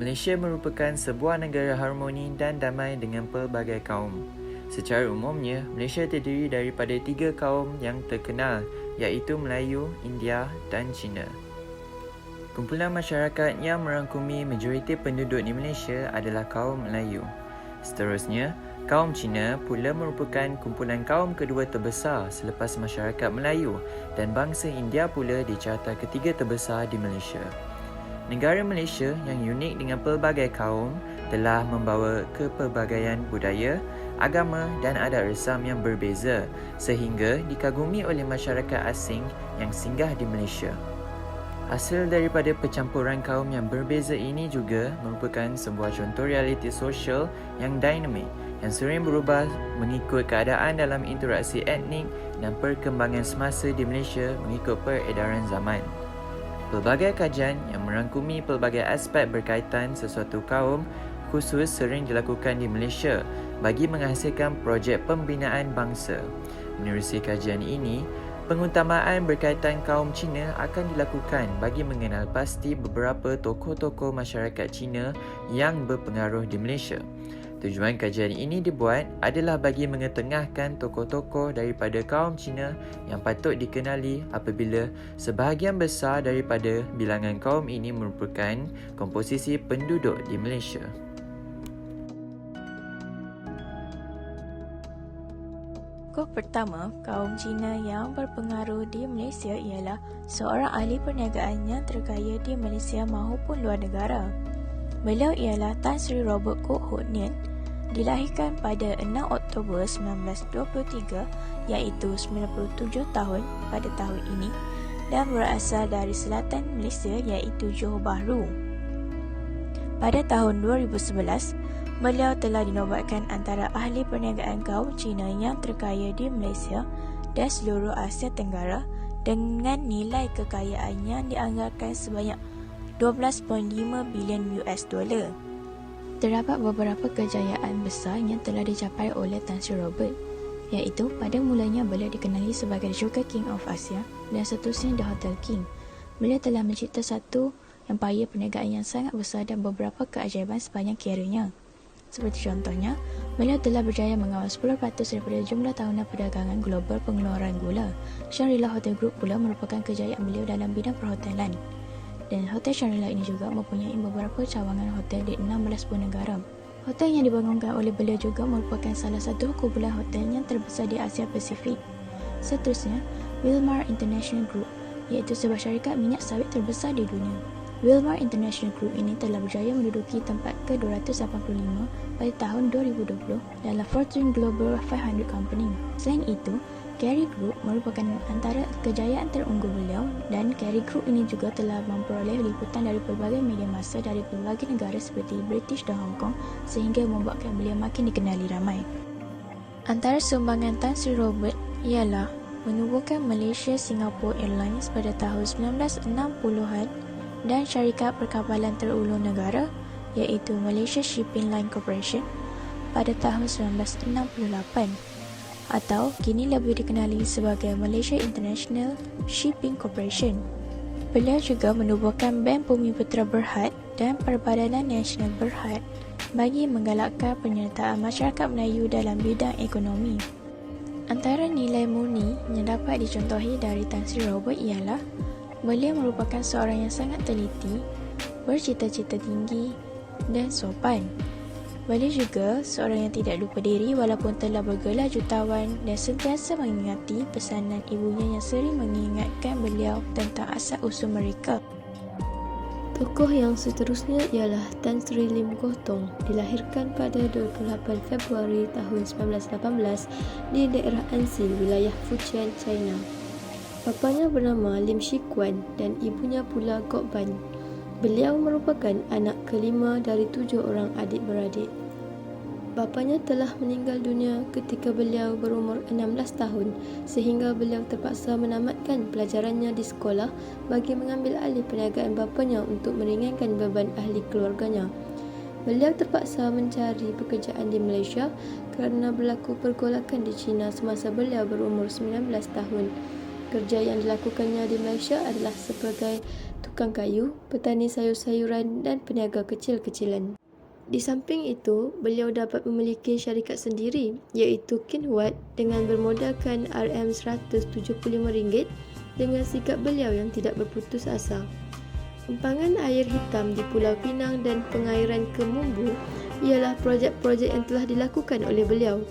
Malaysia merupakan sebuah negara harmoni dan damai dengan pelbagai kaum. Secara umumnya, Malaysia terdiri daripada 3 kaum yang terkenal, iaitu Melayu, India dan Cina. Kumpulan masyarakat yang merangkumi majoriti penduduk di Malaysia adalah kaum Melayu. Seterusnya, kaum Cina pula merupakan kumpulan kaum kedua terbesar selepas masyarakat Melayu dan bangsa India pula dicarta ketiga terbesar di Malaysia. Negara Malaysia yang unik dengan pelbagai kaum telah membawa kepelbagaian budaya, agama dan adat resam yang berbeza sehingga dikagumi oleh masyarakat asing yang singgah di Malaysia. Hasil daripada pencampuran kaum yang berbeza ini juga merupakan sebuah contoh realiti sosial yang dinamik yang sering berubah mengikut keadaan dalam interaksi etnik dan perkembangan semasa di Malaysia mengikut peredaran zaman. Pelbagai kajian yang merangkumi pelbagai aspek berkaitan sesuatu kaum khusus sering dilakukan di Malaysia bagi menghasilkan projek pembinaan bangsa. Menerusi kajian ini, pengutamaan berkaitan kaum Cina akan dilakukan bagi mengenal pasti beberapa tokoh-tokoh masyarakat Cina yang berpengaruh di Malaysia. Tujuan kajian ini dibuat adalah bagi mengetengahkan tokoh-tokoh daripada kaum Cina yang patut dikenali apabila sebahagian besar daripada bilangan kaum ini merupakan komposisi penduduk di Malaysia. Tokoh pertama kaum Cina yang berpengaruh di Malaysia ialah seorang ahli perniagaan yang terkaya di Malaysia maupun luar negara. Beliau ialah Tan Sri Robert Kok Hok Nian, dilahirkan pada 6 Oktober 1923 iaitu 97 tahun pada tahun ini dan berasal dari selatan Malaysia iaitu Johor Bahru. Pada tahun 2011, beliau telah dinobatkan antara ahli perniagaan kaum Cina yang terkaya di Malaysia dan seluruh Asia Tenggara dengan nilai kekayaan yang dianggarkan sebanyak 12.5 bilion US dollar. Terdapat beberapa kejayaan besar yang telah dicapai oleh Tan Sri Robert, iaitu pada mulanya beliau dikenali sebagai Sugar King of Asia dan seterusnya The Hotel King. Beliau telah mencipta satu empayar perniagaan yang sangat besar dan beberapa keajaiban sepanjang keranya. Seperti contohnya, beliau telah berjaya mengawal 10% daripada jumlah tahunan perdagangan global pengeluaran gula. Shangri-La Hotel Group pula merupakan kejayaan beliau dalam bidang perhotelan. Dan Hotel Shangri-La ini juga mempunyai beberapa cawangan hotel di 16 buah negara. Hotel yang dibangunkan oleh beliau juga merupakan salah satu kumpulan hotel yang terbesar di Asia Pasifik. Seterusnya, Wilmar International Group, iaitu sebuah syarikat minyak sawit terbesar di dunia. Wilmar International Group ini telah berjaya menduduki tempat ke-285 pada tahun 2020 dalam Fortune Global 500 Company. Selain itu, Carey Group merupakan antara kejayaan terunggul beliau dan Carey Group ini juga telah memperoleh liputan dari pelbagai media massa dari pelbagai negara seperti British dan Hong Kong sehingga membuatkan beliau makin dikenali ramai. Antara sumbangan Tan Sri Robert ialah menubuhkan Malaysia Singapore Airlines pada tahun 1960-an dan syarikat perkapalan terulung negara iaitu Malaysia Shipping Line Corporation pada tahun 1968. Atau kini lebih dikenali sebagai Malaysia International Shipping Corporation. Beliau juga menubuhkan Bank Bumi Putera Berhad dan Perbadanan Nasional Berhad bagi menggalakkan penyertaan masyarakat Melayu dalam bidang ekonomi. Antara nilai murni yang dapat dicontohi dari Tan Sri Robert ialah beliau merupakan seorang yang sangat teliti, bercita-cita tinggi dan sopan. Beliau juga seorang yang tidak lupa diri walaupun telah bergelar jutawan dan sentiasa mengingati pesanan ibunya yang sering mengingatkan beliau tentang asal-usul mereka. Tokoh yang seterusnya ialah Tan Sri Lim Goh Tong, dilahirkan pada 28 Februari tahun 1918 di daerah Ansi, wilayah Fujian, China. Bapanya bernama Lim Shi Kuan dan ibunya pula Gok Ban. Beliau merupakan anak kelima dari 7 orang adik-beradik. Bapanya telah meninggal dunia ketika beliau berumur 16 tahun sehingga beliau terpaksa menamatkan pelajarannya di sekolah bagi mengambil alih perniagaan bapanya untuk meringankan beban ahli keluarganya. Beliau terpaksa mencari pekerjaan di Malaysia kerana berlaku pergolakan di China semasa beliau berumur 19 tahun. Kerja yang dilakukannya di Malaysia adalah sebagai tukang kayu, petani sayur-sayuran dan peniaga kecil-kecilan. Di samping itu, beliau dapat memiliki syarikat sendiri iaitu Kinhuat dengan bermodalkan RM175 dengan sikap beliau yang tidak berputus asa. Empangan air hitam di Pulau Pinang dan pengairan ke Mumbu ialah projek-projek yang telah dilakukan oleh beliau.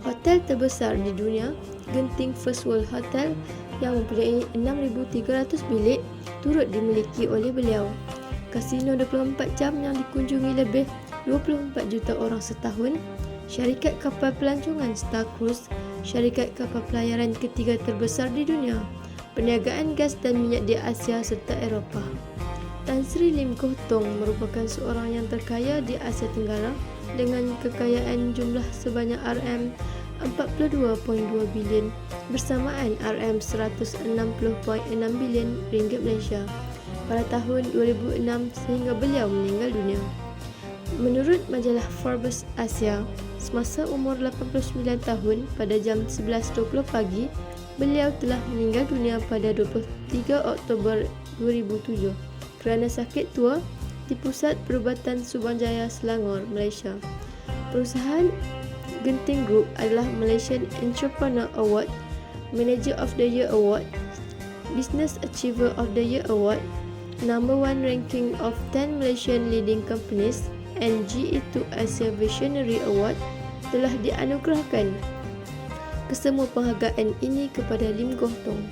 Hotel terbesar di dunia, Genting First World Hotel yang mempunyai 6,300 bilik turut dimiliki oleh beliau. Kasino 24 jam yang dikunjungi lebih 24 juta orang setahun, syarikat kapal pelancongan Star Cruise, syarikat kapal pelayaran ketiga terbesar di dunia, perniagaan gas dan minyak di Asia serta Eropah. Tan Sri Lim Goh Tong merupakan seorang yang terkaya di Asia Tenggara dengan kekayaan jumlah sebanyak RM42.2 bilion bersamaan RM160.6 bilion ringgit Malaysia pada tahun 2006 sehingga beliau meninggal dunia. Menurut majalah Forbes Asia, semasa umur 89 tahun pada jam 11.20 pagi, beliau telah meninggal dunia pada 23 Oktober 2007 kerana sakit tua di Pusat Perubatan Subang Jaya, Selangor, Malaysia. Perusahaan Genting Group adalah Malaysian Entrepreneur Award, Manager of the Year Award, Business Achiever of the Year Award, Number 1 ranking of 10 Malaysian leading companies and GE2 Asia Visionary Award telah dianugerahkan. Kesemua penghargaan ini kepada Lim Goh Tong.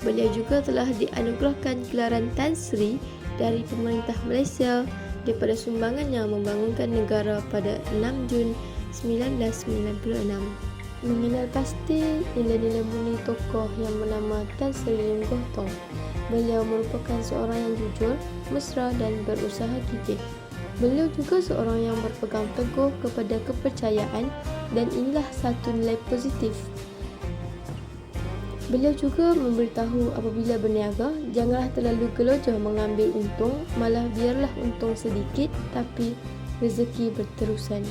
Beliau juga telah dianugerahkan gelaran Tan Sri dari pemerintah Malaysia daripada sumbangannya membangunkan negara pada 6 Jun 1996. Mengenal pasti nilai-nilai murni tokoh yang bernama Tan Sri Lim Goh Tong. Beliau merupakan seorang yang jujur, mesra dan berusaha gigih. Beliau juga seorang yang berpegang teguh kepada kepercayaan dan inilah satu nilai positif. Beliau juga memberitahu apabila berniaga, janganlah terlalu gelojoh mengambil untung, malah biarlah untung sedikit tapi rezeki berterusan.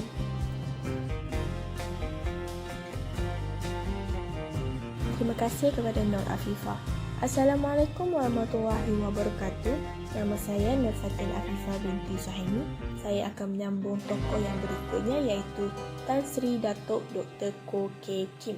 Terima kasih kepada Nur Afifah. Assalamualaikum warahmatullahi wabarakatuh. Nama saya Nur Fatin Afifah binti Syahini. Saya akan menyambung tokoh yang berikutnya iaitu Tan Sri Datuk Dr. Koh Keng Kim.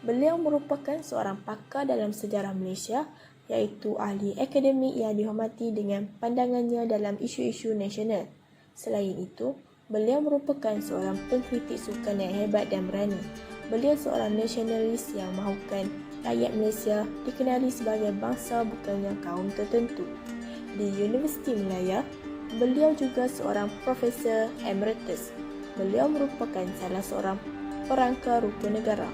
Beliau merupakan seorang pakar dalam sejarah Malaysia iaitu ahli akademik yang dihormati dengan pandangannya dalam isu-isu nasional. Selain itu, beliau merupakan seorang pengkritik sukan yang hebat dan berani. Beliau seorang nasionalis yang mahukan rakyat Malaysia dikenali sebagai bangsa bukannya kaum tertentu. Di Universiti Malaya, beliau juga seorang Profesor Emeritus. Beliau merupakan salah seorang perangka rukun negara.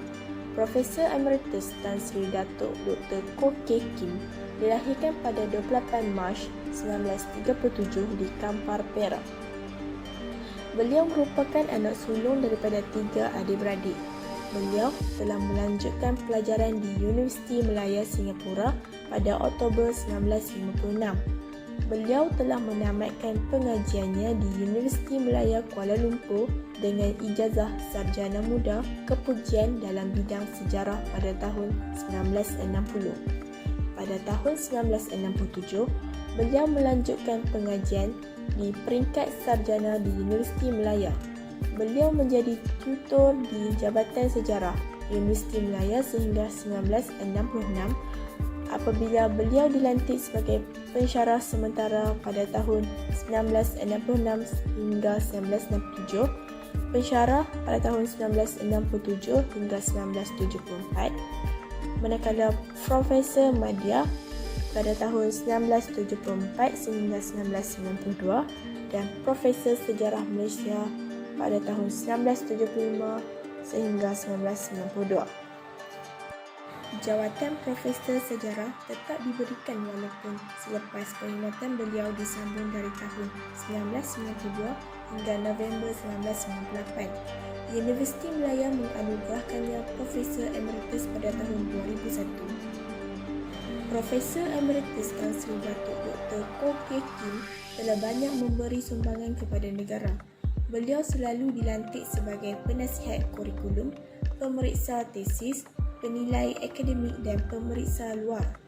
Profesor Emeritus Tan Sri Datuk Dr. Koh Keng Kim dilahirkan pada 28 Mac 1937 di Kampar, Perak. Beliau merupakan anak sulung daripada 3 adik-beradik. Beliau telah melanjutkan pelajaran di Universiti Malaya Singapura pada Oktober 1956. Beliau telah menamatkan pengajiannya di Universiti Malaya Kuala Lumpur dengan ijazah sarjana muda kepujian dalam bidang sejarah pada tahun 1960. Pada tahun 1967, beliau melanjutkan pengajian di peringkat sarjana di Universiti Malaya. Beliau menjadi tutor di Jabatan Sejarah Universiti Malaya sehingga 1966 apabila beliau dilantik sebagai pensyarah sementara pada tahun 1966 hingga 1967, pensyarah pada tahun 1967 hingga 1974, manakala Profesor Madya pada tahun 1974 sehingga 1992 dan Profesor Sejarah Malaysia pada tahun 1975 sehingga 1992. Jawatan Profesor Sejarah tetap diberikan walaupun selepas perkhidmatan beliau disambung dari tahun 1992 hingga November 1998. Universiti Malaya menganugerahkannya Profesor Emeritus pada tahun 2001. Profesor Emeritus Tan Sri Datuk Dr. Koh Keng Kim telah banyak memberi sumbangan kepada negara. Beliau selalu dilantik sebagai penasihat kurikulum, pemeriksa tesis, penilai akademik dan pemeriksa luar.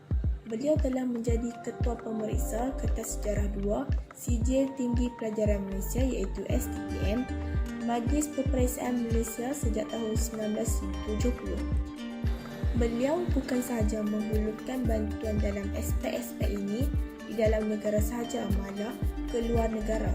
beliau telah menjadi Ketua Pemeriksa Kertas Sejarah 2 Sijil Tinggi Pelajaran Malaysia iaitu STPM, Majlis Peperiksaan Malaysia sejak tahun 1970. Beliau bukan sahaja menghulurkan bantuan dalam aspek-aspek ini di dalam negara sahaja, malah ke luar negara.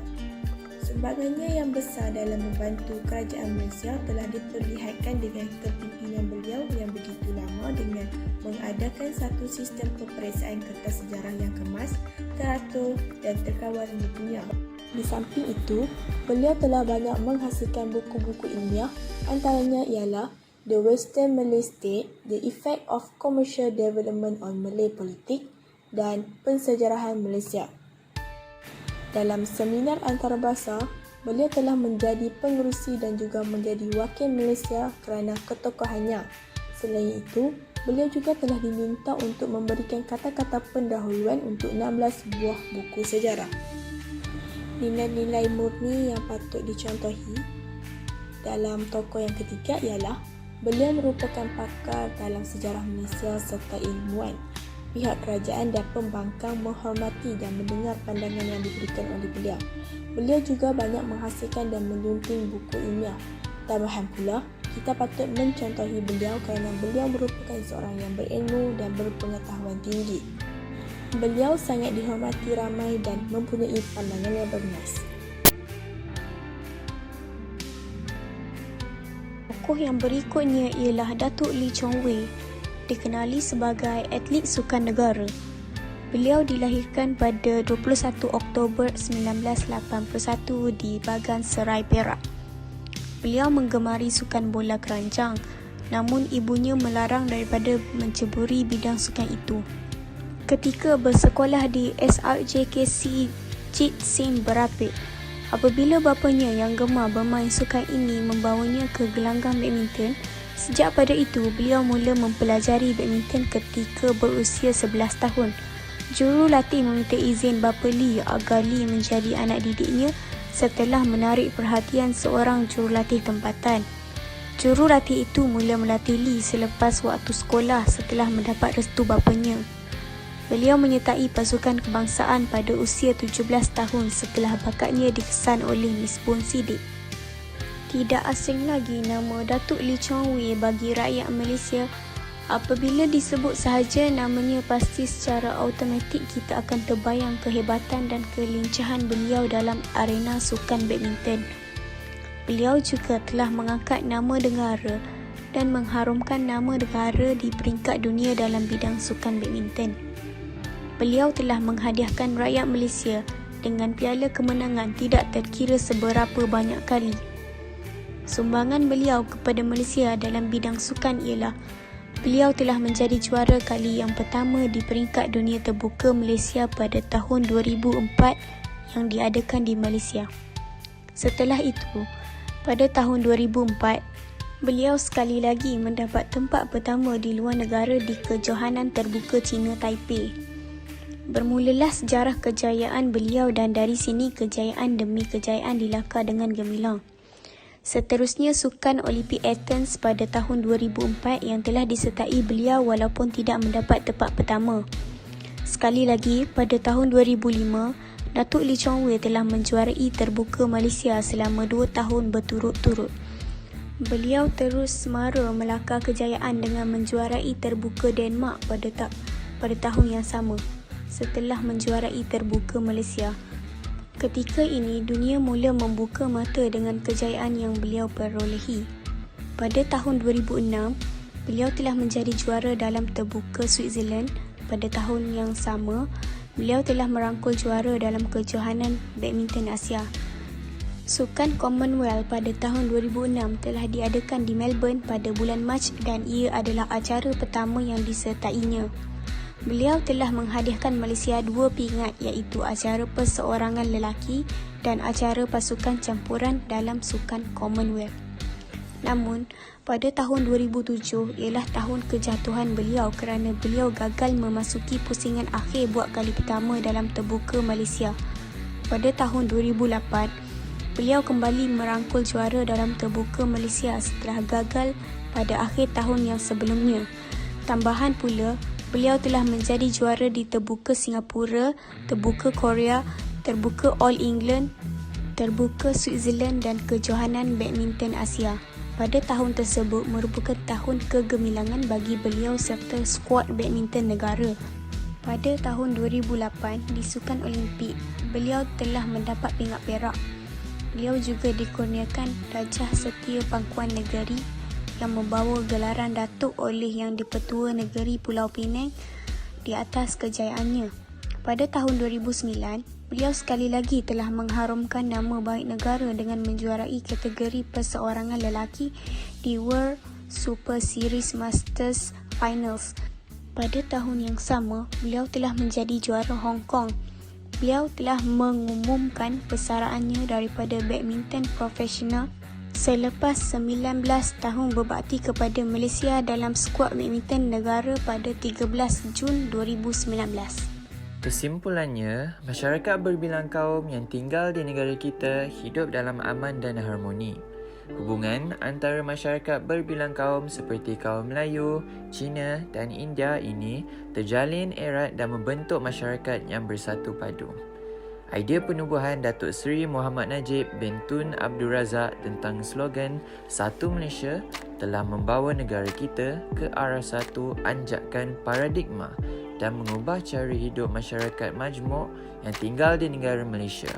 Sumbangannya yang besar dalam membantu kerajaan Malaysia telah diperlihatkan dengan kepimpinan beliau yang begitu lama dengan mengadakan satu sistem peperiksaan kertas sejarah yang kemas, teratur dan terkawal di dunia. Di samping itu, beliau telah banyak menghasilkan buku-buku ilmiah, antaranya ialah The Western Malay State, The Effect of Commercial Development on Malay Politics dan Pensejarahan Malaysia. Dalam seminar antarabangsa, beliau telah menjadi pengerusi dan juga menjadi wakil Malaysia kerana ketokohannya. Selain itu, beliau juga telah diminta untuk memberikan kata-kata pendahuluan untuk 16 buah buku sejarah. Nilai-nilai murni yang patut dicontohi dalam tokoh yang ketiga ialah beliau merupakan pakar dalam sejarah Malaysia serta ilmuwan. Pihak kerajaan dan pembangkang menghormati dan mendengar pandangan yang diberikan oleh beliau. Beliau juga banyak menghasilkan dan menyunting buku ilmiah. Tambahan pula, kita patut mencontohi beliau kerana beliau merupakan seorang yang berilmu dan berpengetahuan tinggi. Beliau sangat dihormati ramai dan mempunyai pandangan yang bernas. Tokoh yang berikutnya ialah Datuk Lee Chong Wei, dikenali sebagai atlet sukan negara. Beliau dilahirkan pada 21 Oktober 1981 di Bagan Serai, Perak. Beliau menggemari sukan bola keranjang, namun ibunya melarang daripada menceburi bidang sukan itu. Ketika bersekolah di SRJKC Chit Sing Berapit, apabila bapanya yang gemar bermain sukan ini membawanya ke gelanggang badminton, sejak pada itu beliau mula mempelajari badminton ketika berusia 11 tahun. Jurulatih meminta izin bapa Lee agar Lee menjadi anak didiknya setelah menarik perhatian seorang jurulatih tempatan. Jurulatih itu mula melatih Lee selepas waktu sekolah setelah mendapat restu bapanya. Beliau menyertai pasukan kebangsaan pada usia 17 tahun setelah bakatnya dikesan oleh Miss Bun Sidik. Tidak asing lagi nama Datuk Lee Chong Wei bagi rakyat Malaysia. Apabila disebut sahaja namanya, pasti secara automatik kita akan terbayang kehebatan dan kelincahan beliau dalam arena sukan badminton. Beliau juga telah mengangkat nama negara dan mengharumkan nama negara di peringkat dunia dalam bidang sukan badminton. Beliau telah menghadiahkan rakyat Malaysia dengan piala kemenangan tidak terkira seberapa banyak kali. Sumbangan beliau kepada Malaysia dalam bidang sukan ialah beliau telah menjadi juara kali yang pertama di peringkat dunia terbuka Malaysia pada tahun 2004 yang diadakan di Malaysia. Setelah itu, pada tahun 2004, beliau sekali lagi mendapat tempat pertama di luar negara di kejohanan terbuka China Taipei. Bermulalah sejarah kejayaan beliau dan dari sini kejayaan demi kejayaan dilakar dengan gemilang. Seterusnya Sukan Olimpik Athens pada tahun 2004 yang telah disertai beliau walaupun tidak mendapat tempat pertama. Sekali lagi, pada tahun 2005, Datuk Lee Chong Wei telah menjuarai terbuka Malaysia selama 2 tahun berturut-turut. Beliau terus semara melakar kejayaan dengan menjuarai terbuka Denmark pada tahun yang sama. Setelah menjuarai terbuka Malaysia, ketika ini dunia mula membuka mata dengan kejayaan yang beliau perolehi. Pada tahun 2006, beliau telah menjadi juara dalam terbuka Switzerland. Pada tahun yang sama, beliau telah merangkul juara dalam kejohanan badminton Asia. Sukan Commonwealth pada tahun 2006 telah diadakan di Melbourne pada bulan Mac dan ia adalah acara pertama yang disertainya. Beliau telah menghadiahkan Malaysia 2 pingat iaitu acara perseorangan lelaki dan acara pasukan campuran dalam Sukan Commonwealth. Namun, pada tahun 2007 ialah tahun kejatuhan beliau kerana beliau gagal memasuki pusingan akhir buat kali pertama dalam terbuka Malaysia. Pada tahun 2008, beliau kembali merangkul juara dalam terbuka Malaysia setelah gagal pada akhir tahun yang sebelumnya. Tambahan pula, beliau telah menjadi juara di Terbuka Singapura, Terbuka Korea, Terbuka All England, Terbuka Switzerland dan Kejohanan Badminton Asia. Pada tahun tersebut merupakan tahun kegemilangan bagi beliau serta skuad badminton negara. Pada tahun 2008 di Sukan Olimpik, beliau telah mendapat pingat perak. Beliau juga dikurniakan Darjah Setia Pangkuan Negeri yang membawa gelaran Datuk oleh Yang di-Pertua Negeri Pulau Pinang di atas kejayaannya. Pada tahun 2009, beliau sekali lagi telah mengharumkan nama baik negara dengan menjuarai kategori perseorangan lelaki di World Super Series Masters Finals. Pada tahun yang sama, beliau telah menjadi juara Hong Kong. Beliau telah mengumumkan persaraannya daripada badminton profesional selepas 19 tahun berbakti kepada Malaysia dalam skuad badminton negara pada 13 Jun 2019. Kesimpulannya, masyarakat berbilang kaum yang tinggal di negara kita hidup dalam aman dan harmoni. Hubungan antara masyarakat berbilang kaum seperti kaum Melayu, Cina dan India ini terjalin erat dan membentuk masyarakat yang bersatu padu. Idea penubuhan Datuk Seri Muhammad Najib bin Tun Abdul Razak tentang slogan Satu Malaysia telah membawa negara kita ke arah satu anjakan paradigma dan mengubah cara hidup masyarakat majmuk yang tinggal di negara Malaysia.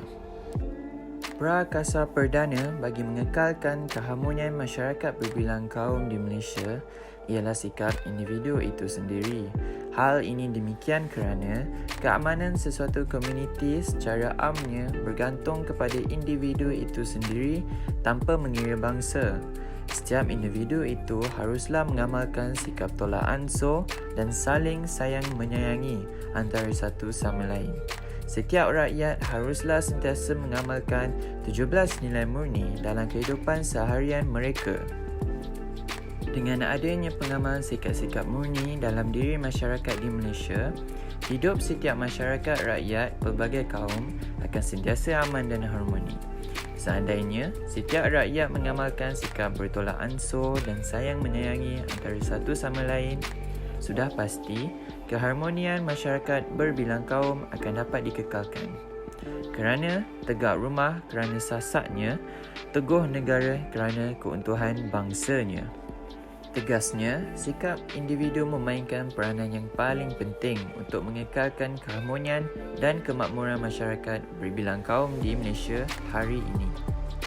Prakasa perdana bagi mengekalkan keharmonian masyarakat berbilang kaum di Malaysia ialah sikap individu itu sendiri. Hal ini demikian kerana keamanan sesuatu komuniti secara amnya bergantung kepada individu itu sendiri tanpa mengira bangsa. Setiap individu itu haruslah mengamalkan sikap tolak ansur dan saling sayang menyayangi antara satu sama lain. Setiap rakyat haruslah sentiasa mengamalkan 17 nilai murni dalam kehidupan seharian mereka. Dengan adanya pengamalan sikap-sikap murni dalam diri masyarakat di Malaysia, hidup setiap masyarakat rakyat pelbagai kaum akan sentiasa aman dan harmoni. Seandainya setiap rakyat mengamalkan sikap bertolak ansur dan sayang menyayangi antara satu sama lain, sudah pasti keharmonian masyarakat berbilang kaum akan dapat dikekalkan. Kerana tegak rumah kerana sasaknya, teguh negara kerana keuntuhan bangsanya. Tegasnya, sikap individu memainkan peranan yang paling penting untuk mengekalkan keharmonian dan kemakmuran masyarakat berbilang kaum di Malaysia hari ini.